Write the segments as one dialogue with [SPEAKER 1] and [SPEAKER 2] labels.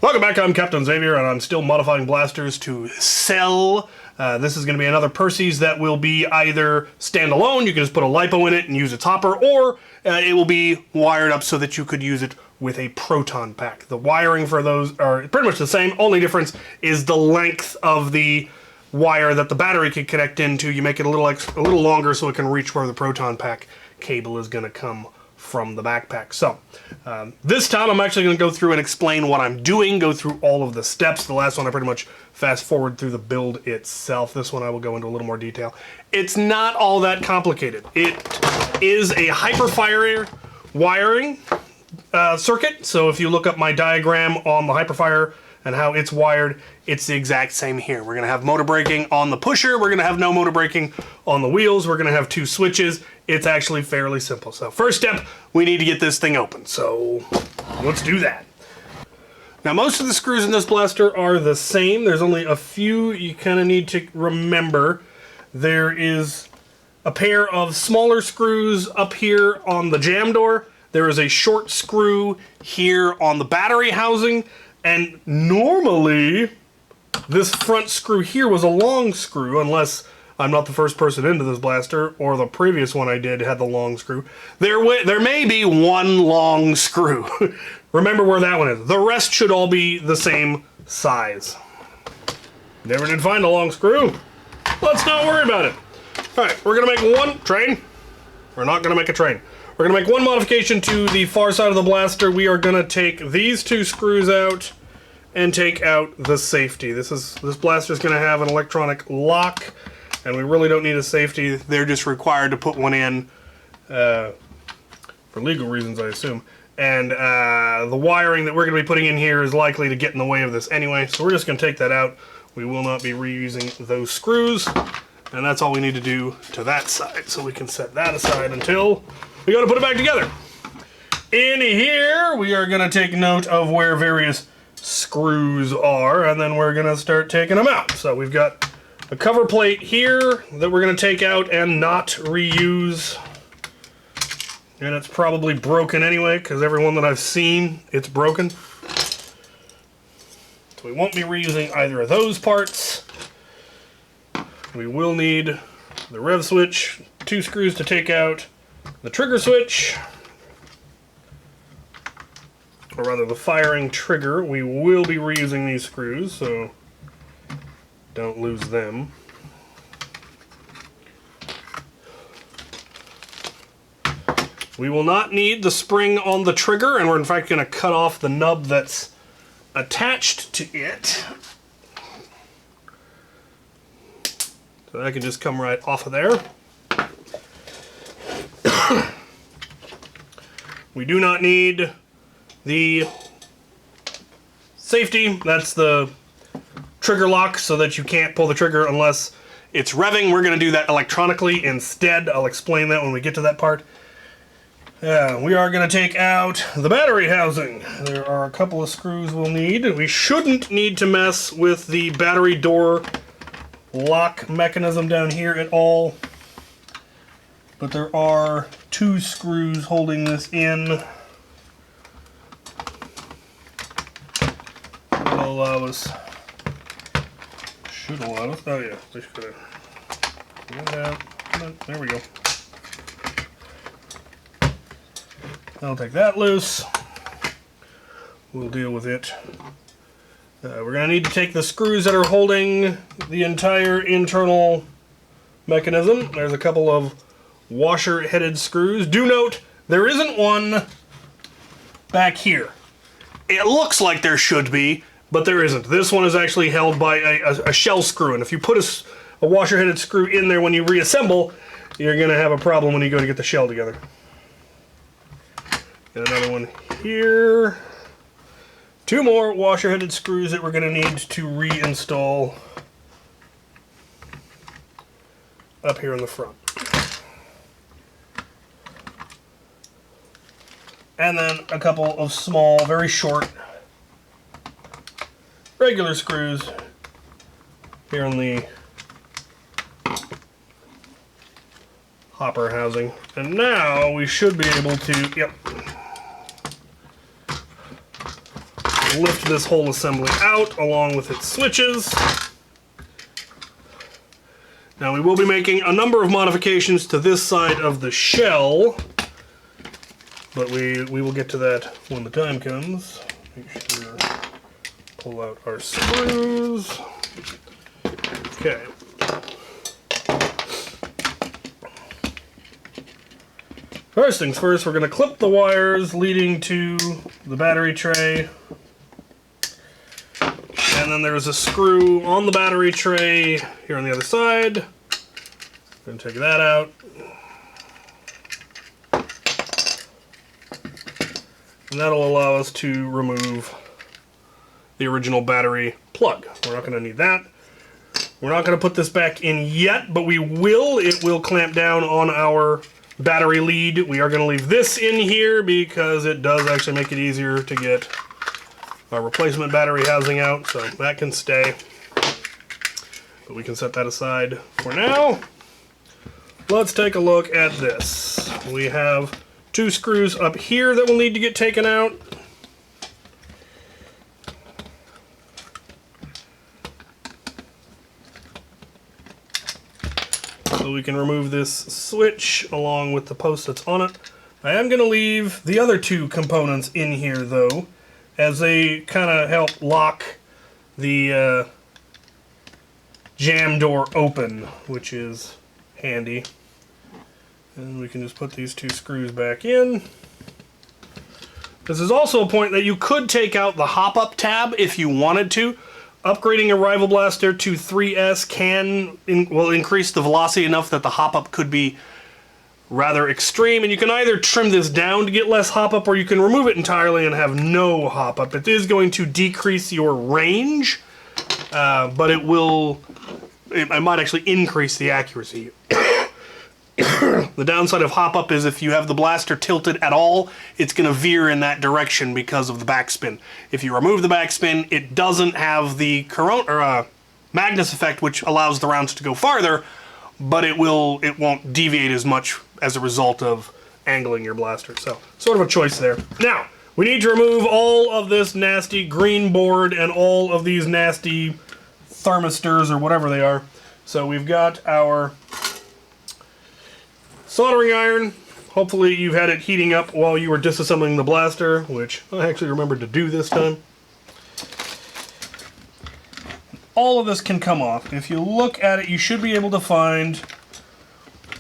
[SPEAKER 1] Welcome back, I'm Captain Xavier, and I'm still modifying blasters to sell. This is going to be another Perses that will be either standalone, you can just put a LiPo in it and use its hopper, or it will be wired up so that you could use it with a proton pack. The wiring for those are pretty much the same, only difference is the length of the wire that the battery can connect into. You make it a little longer so it can reach where the proton pack cable is going to come from the backpack. So this time I'm actually going to go through and explain what I'm doing, go through all of the steps. The last one I pretty much fast forward through the build itself. This one I will go into a little more detail. It's not all that complicated. It is a hyperfire wiring circuit. So if you look up my diagram on the hyperfire and how it's wired, it's the exact same here. We're going to have motor braking on the pusher. We're going to have no motor braking on the wheels. We're going to have two switches. It's actually fairly simple. So first step, we need to get this thing open. So let's do that. Now most of the screws in this blaster are the same. There's only a few you kind of need to remember. There is a pair of smaller screws up here on the jam door. There is a short screw here on the battery housing. And normally, this front screw here was a long screw, unless I'm not the first person into this blaster, or the previous one I did had the long screw. There may be one long screw. Remember where that one is. The rest should all be the same size. Never did find a long screw. Let's not worry about it. Alright, we're going to make one train. We're not going to make a train. We're going to make one modification to the far side of the blaster. We are going to take these two screws out and take out the safety. This blaster is going to have an electronic lock, and we really don't need a safety. They're just required to put one in for legal reasons, I assume. And the wiring that we're going to be putting in here is likely to get in the way of this anyway, so we're just going to take that out. We will not be reusing those screws, and that's all we need to do to that side. So we can set that aside until we got to put it back together. In here, we are going to take note of where various screws are, and then we're going to start taking them out. So we've got a cover plate here that we're going to take out and not reuse. And it's probably broken anyway, because every one that I've seen, it's broken. So we won't be reusing either of those parts. We will need the rev switch, two screws to take out, the trigger switch, or rather the firing trigger. We will be reusing these screws, so don't lose them. We will not need the spring on the trigger, and we're in fact going to cut off the nub that's attached to it. So that can just come right off of there. We do not need the safety. That's the trigger lock so that you can't pull the trigger unless it's revving. We're going to do that electronically instead. I'll explain that when we get to that part. We are going to take out the battery housing. There are a couple of screws we'll need. We shouldn't need to mess with the battery door lock mechanism down here at all. But there are two screws holding this in. That'll allow us. Should allow us. Oh yeah, just gonna do that. There we go. I'll take that loose. We'll deal with it. We're going to need to take the screws that are holding the entire internal mechanism. There's a couple of washer-headed screws. Do note, there isn't one back here. It looks like there should be, but there isn't. This one is actually held by a shell screw, and if you put a washer-headed screw in there when you reassemble, you're going to have a problem when you go to get the shell together. And another one here. Two more washer-headed screws that we're going to need to reinstall up here in the front. And then a couple of small, very short, regular screws here in the hopper housing. And now we should be able to, yep. lift this whole assembly out along with its switches. Now we will be making a number of modifications to this side of the shell, but we will get to that when the time comes. Make sure pull out our screws. Okay. First things first, we're going to clip the wires leading to the battery tray. And then there's a screw on the battery tray here on the other side. Going to take that out. And that'll allow us to remove the original battery plug. We're not going to need that. We're not going to put this back in yet, but we will. It will clamp down on our battery lead. We are going to leave this in here because it does actually make it easier to get our replacement battery housing out, so that can stay. But we can set that aside for now. Let's take a look at this. We have 2 screws up here that will need to get taken out. So we can remove this switch along with the post that's on it. I am going to leave the other 2 components in here though, as they kind of help lock the jam door open, which is handy. And we can just put these 2 screws back in. This is also a point that you could take out the hop-up tab if you wanted to. Upgrading a Rival Blaster to 3S will increase the velocity enough that the hop-up could be rather extreme, and you can either trim this down to get less hop-up, or you can remove it entirely and have no hop-up. It is going to decrease your range, but it might actually increase the accuracy. The downside of hop-up is if you have the blaster tilted at all, it's going to veer in that direction because of the backspin. If you remove the backspin, it doesn't have the Magnus effect, which allows the rounds to go farther, but it won't deviate as much as a result of angling your blaster. So, sort of a choice there. Now, we need to remove all of this nasty green board and all of these nasty thermistors or whatever they are. So we've got our soldering iron. Hopefully you've had it heating up while you were disassembling the blaster, which I actually remembered to do this time. All of this can come off. If you look at it, you should be able to find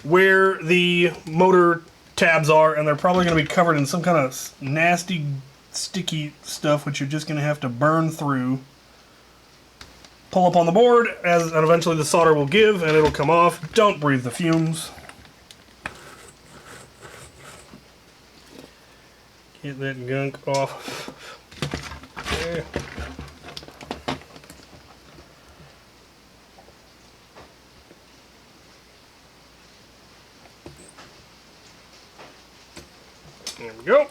[SPEAKER 1] where the motor tabs are, and they're probably going to be covered in some kind of nasty, sticky stuff, which you're just going to have to burn through. Pull up on the board, and eventually the solder will give, and it'll come off. Don't breathe the fumes. Get that gunk off. Okay. There we go.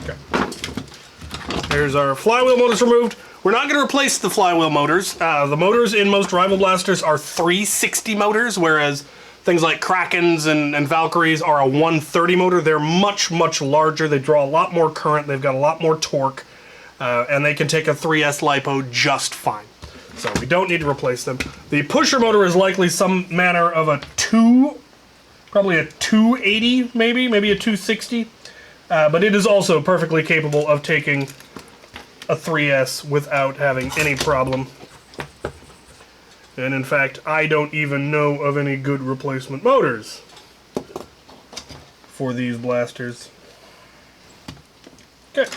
[SPEAKER 1] Okay. There's our flywheel motors removed. We're not going to replace the flywheel motors. The motors in most Rival Blasters are 360 motors, whereas things like Krakens and Valkyries are a 130 motor. They're much, much larger. They draw a lot more current. They've got a lot more torque. And they can take a 3S LiPo just fine. So we don't need to replace them. The pusher motor is likely some manner of a probably a 280 maybe a 260. But it is also perfectly capable of taking a 3S without having any problem. And in fact, I don't even know of any good replacement motors for these blasters. Okay.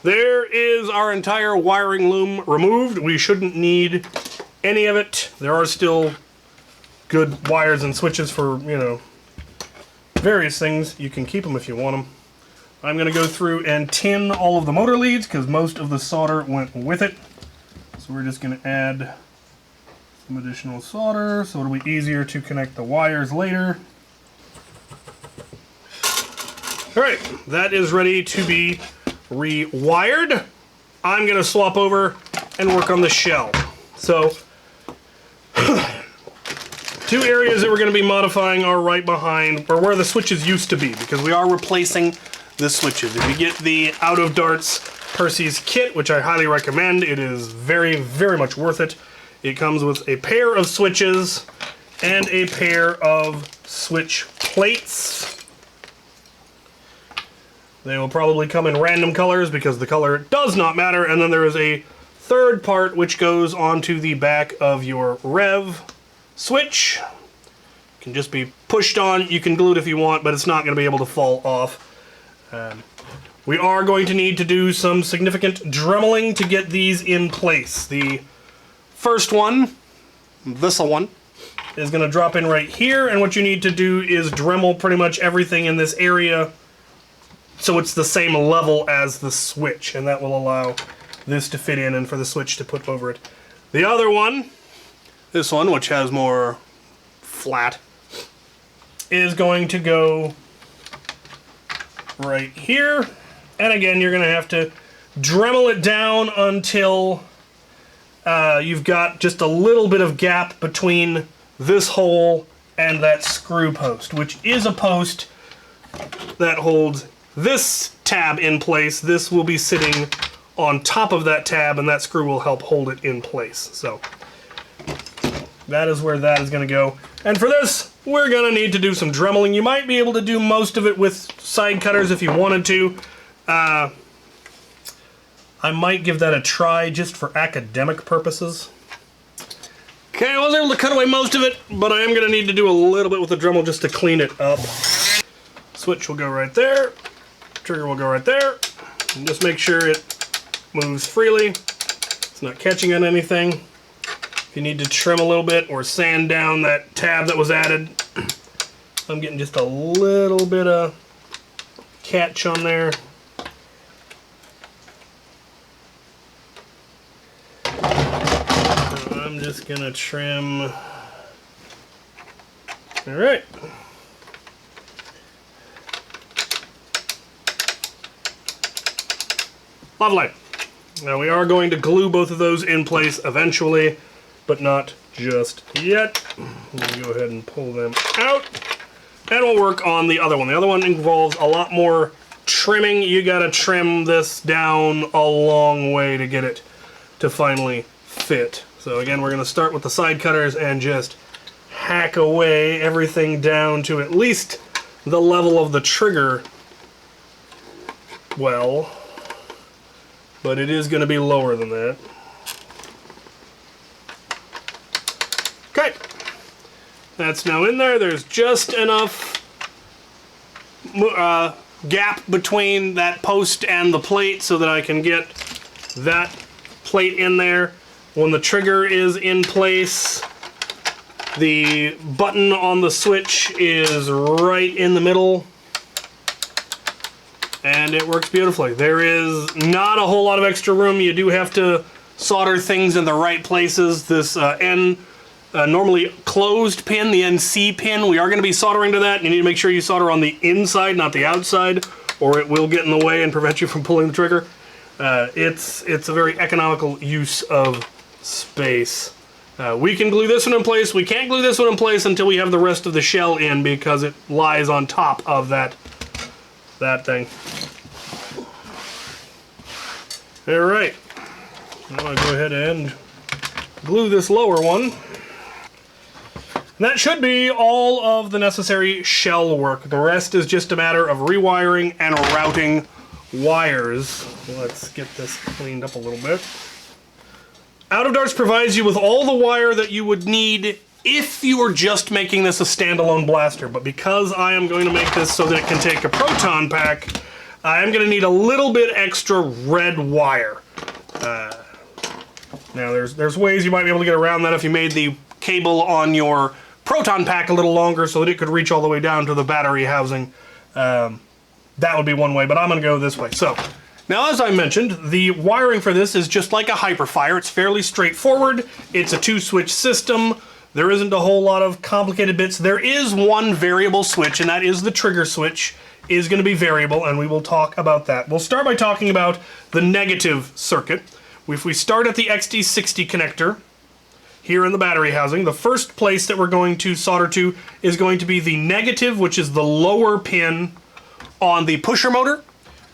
[SPEAKER 1] There is our entire wiring loom removed. We shouldn't need any of it. There are still good wires and switches for, you know, various things. You can keep them if you want them. I'm going to go through and tin all of the motor leads because most of the solder went with it. So we're just going to add some additional solder so it'll be easier to connect the wires later. Alright, that is ready to be rewired. I'm going to swap over and work on the shell. So, Two areas that we're going to be modifying are right behind, or where the switches used to be, because we are replacing the switches. If you get the Out of Darts Perses kit, which I highly recommend, it is very, very much worth it. It comes with a pair of switches and a pair of switch plates. They will probably come in random colors because the color does not matter. And then there is a third part which goes onto the back of your rev switch. It can just be pushed on. You can glue it if you want, but it's not going to be able to fall off. We are going to need to do some significant dremeling to get these in place. The first one, this one, is going to drop in right here, and what you need to do is Dremel pretty much everything in this area so it's the same level as the switch, and that will allow this to fit in and for the switch to put over it. The other one, this one, which has more flat, is going to go right here, and again you're going to have to Dremel it down until you've got just a little bit of gap between this hole and that screw post, which is a post that holds this tab in place. This will be sitting on top of that tab, and that screw will help hold it in place. So that is where that is going to go. And for this, we're going to need to do some dremeling. You might be able to do most of it with side cutters if you wanted to. I might give that a try just for academic purposes. Okay, I was able to cut away most of it, but I am going to need to do a little bit with the Dremel just to clean it up. Switch will go right there. Trigger will go right there. And just make sure it moves freely. It's not catching on anything. If you need to trim a little bit or sand down that tab that was added, I'm getting just a little bit of catch on there. I'm just gonna trim. All right. Lovely. Now we are going to glue both of those in place eventually, but not just yet. We'll go ahead and pull them out, and we'll work on the other one. The other one involves a lot more trimming. You gotta trim this down a long way to get it to finally fit. So again, we're gonna start with the side cutters and just hack away everything down to at least the level of the trigger well. But it is going to be lower than that. Okay. That's now in there. There's just enough gap between that post and the plate so that I can get that plate in there. When the trigger is in place, the button on the switch is right in the middle. And it works beautifully. There is not a whole lot of extra room. You do have to solder things in the right places. This normally closed pin, the NC pin, we are going to be soldering to that. You need to make sure you solder on the inside, not the outside, or it will get in the way and prevent you from pulling the trigger. It's a very economical use of space. We can glue this one in place. We can't glue this one in place until we have the rest of the shell in because it lies on top of that thing. All right, I'm gonna go ahead and glue this lower one. And that should be all of the necessary shell work. The rest is just a matter of rewiring and routing wires. Let's get this cleaned up a little bit. Out of Darts provides you with all the wire that you would need if you were just making this a standalone blaster, but because I am going to make this so that it can take a proton pack, I am going to need a little bit extra red wire. Now there's ways you might be able to get around that if you made the cable on your proton pack a little longer so that it could reach all the way down to the battery housing. That would be one way, but I'm going to go this way. So, now as I mentioned, the wiring for this is just like a Hyperfire. It's fairly straightforward. It's a 2-switch system. There isn't a whole lot of complicated bits. There is one variable switch, and that is the trigger switch is going to be variable, and we will talk about that. We'll start by talking about the negative circuit. If we start at the XD60 connector, here in the battery housing. The first place that we're going to solder to is going to be the negative, which is the lower pin on the pusher motor.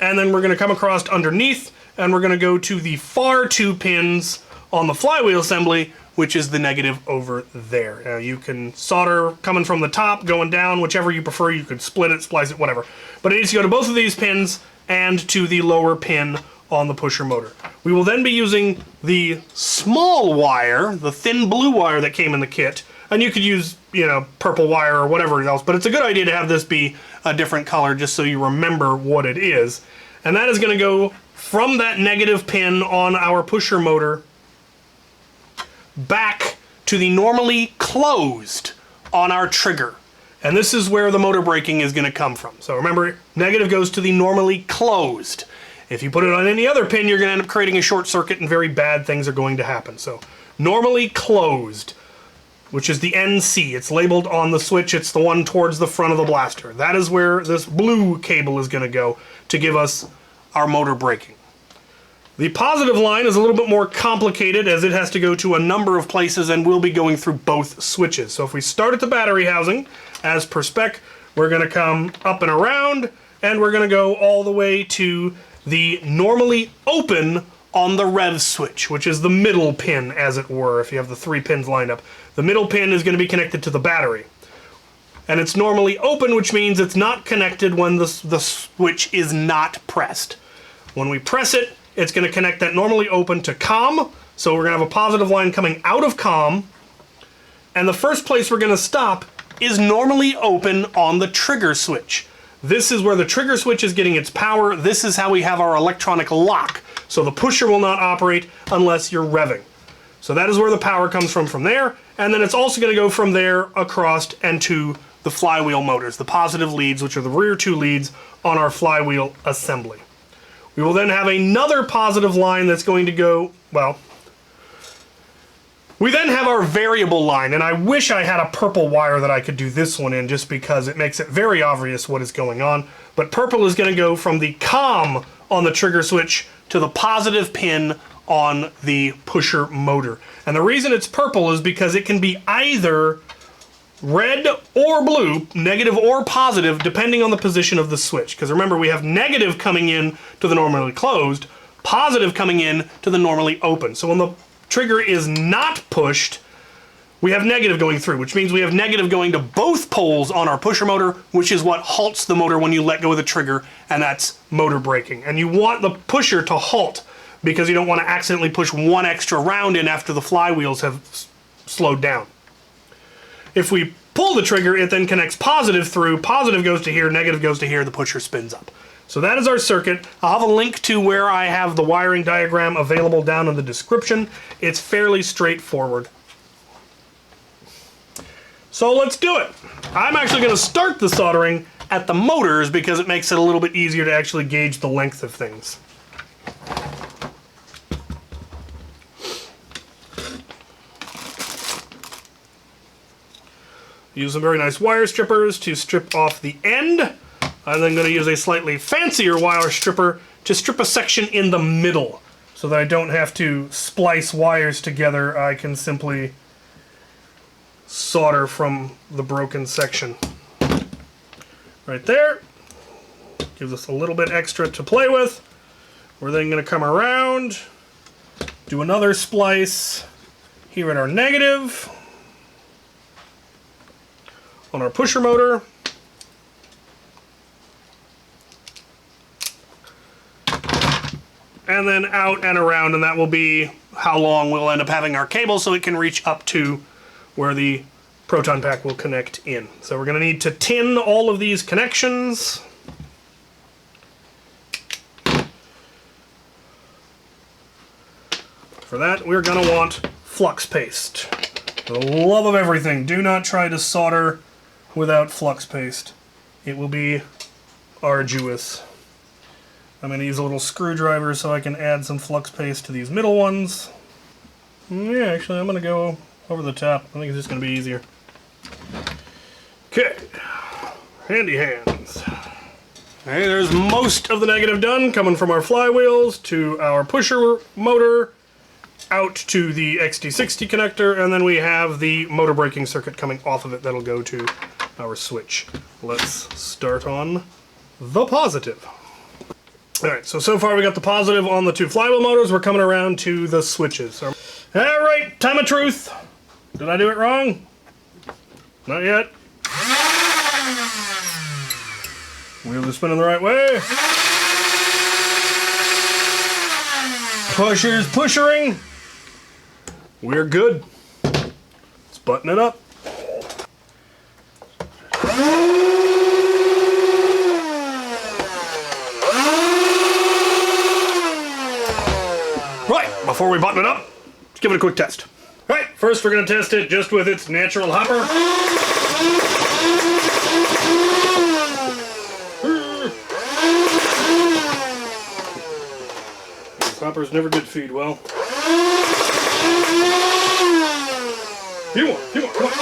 [SPEAKER 1] And then we're going to come across underneath, and we're going to go to the far 2 pins on the flywheel assembly, which is the negative over there. Now you can solder coming from the top, going down, whichever you prefer. You could split it, splice it, whatever. But it needs to go to both of these pins and to the lower pin on the pusher motor. We will then be using the small wire, the thin blue wire that came in the kit, and you could use, you know, purple wire or whatever else, but it's a good idea to have this be a different color just so you remember what it is. And that is going to go from that negative pin on our pusher motor back to the normally closed on our trigger. And this is where the motor braking is going to come from. So remember, negative goes to the normally closed. If you put it on any other pin, you're going to end up creating a short circuit and very bad things are going to happen. So normally closed, which is the NC. It's labeled on the switch. It's the one towards the front of the blaster. That is where this blue cable is going to go to give us our motor braking. The positive line is a little bit more complicated as it has to go to a number of places and we'll be going through both switches. So if we start at the battery housing, as per spec, we're going to come up and around, and we're going to go all the way to the normally open on the rev switch, which is the middle pin, as it were, if you have the 3 pins lined up. The middle pin is going to be connected to the battery. And it's normally open, which means it's not connected when the switch is not pressed. When we press it, it's going to connect that normally open to COM, so we're going to have a positive line coming out of COM, and the first place we're going to stop is normally open on the trigger switch. This is where the trigger switch is getting its power. This is how we have our electronic lock, so the pusher will not operate unless you're revving. So that is where the power comes from there, and then it's also going to go from there across and to the flywheel motors, the positive leads, which are the rear 2 leads on our flywheel assembly. We will then have another positive line that's going to go, well, we then have our variable line, and I wish I had a purple wire that I could do this one in just because it makes it very obvious what is going on. But purple is going to go from the COM on the trigger switch to the positive pin on the pusher motor. And the reason it's purple is because it can be either red or blue, negative or positive, depending on the position of the switch. Because remember, we have negative coming in to the normally closed, positive coming in to the normally open. So when the trigger is not pushed, we have negative going through, which means we have negative going to both poles on our pusher motor, which is what halts the motor when you let go of the trigger, and that's motor braking. And you want the pusher to halt because you don't want to accidentally push one extra round in after the flywheels have slowed down. If we pull the trigger, it then connects positive through, positive goes to here, negative goes to here, the pusher spins up. So that is our circuit. I'll have a link to where I have the wiring diagram available down in the description. It's fairly straightforward. So let's do it. I'm actually going to start the soldering at the motors because it makes it a little bit easier to actually gauge the length of things. Use some very nice wire strippers to strip off the end. I'm then going to use a slightly fancier wire stripper to strip a section in the middle so that I don't have to splice wires together. I can simply solder from the broken section. Right there. Gives us a little bit extra to play with. We're then going to come around, do another splice here at our negative on our pusher motor. And then out and around, and that will be how long we'll end up having our cable so it can reach up to where the proton pack will connect in. So we're going to need to tin all of these connections. For that, we're going to want flux paste. For the love of everything, do not try to solder without flux paste. It will be arduous. I'm going to use a little screwdriver so I can add some flux paste to these middle ones. Yeah, actually I'm going to go over the top. I think it's just going to be easier. Okay, handy hands. Okay, there's most of the negative done, coming from our flywheels to our pusher motor out to the XT60 connector, and then we have the motor braking circuit coming off of it that'll go to our switch. Let's start on the positive. Alright, so far we got the positive on the two flywheel motors. We're coming around to the switches. Alright, time of truth. Did I do it wrong? Not yet. Wheel is spinning the right way. Pushers pushering. We're good. Let's button it up. Right, before we button it up, let's give it a quick test. Right, first we're going to test it just with its natural hopper. These hoppers never did feed well. Few more, come on.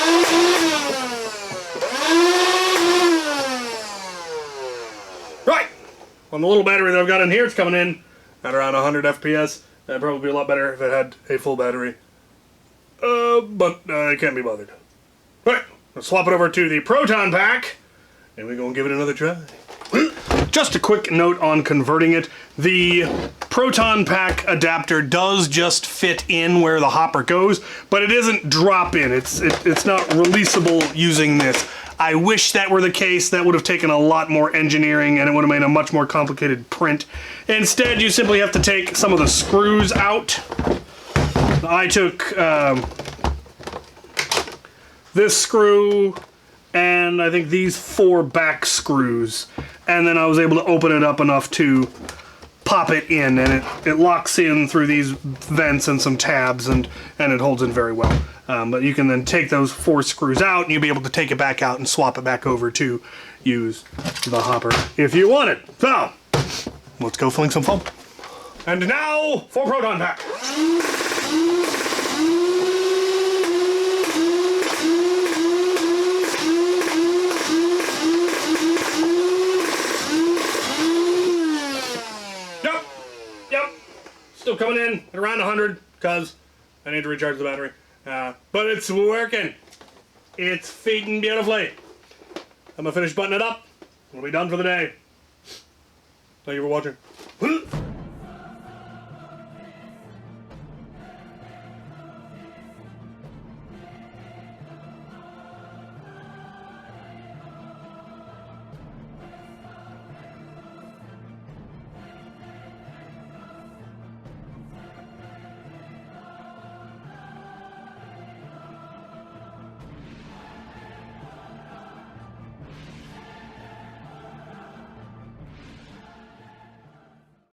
[SPEAKER 1] Right, on the little battery that I've got in here, it's coming in at around 100 FPS. That'd probably be a lot better if it had a full battery. But I can't be bothered. Alright, let's swap it over to the proton pack, and we're going to give it another try. Just a quick note on converting it. The proton pack adapter does just fit in where the hopper goes, but it isn't drop in. It's not releasable using this. I wish that were the case. That would have taken a lot more engineering and it would have made a much more complicated print. Instead, you simply have to take some of the screws out. I took this screw and I think these 4 back screws, and then I was able to open it up enough to pop it in, and it locks in through these vents and some tabs, and it holds in very well. But you can then take those 4 screws out and you'll be able to take it back out and swap it back over to use the hopper if you want it. So, let's go fling some foam. And now for proton pack. Yep. Still coming in at around 100 because I need to recharge the battery. But it's working. It's feeding beautifully. I'm gonna finish buttoning it up. We'll be done for the day. Thank you for watching.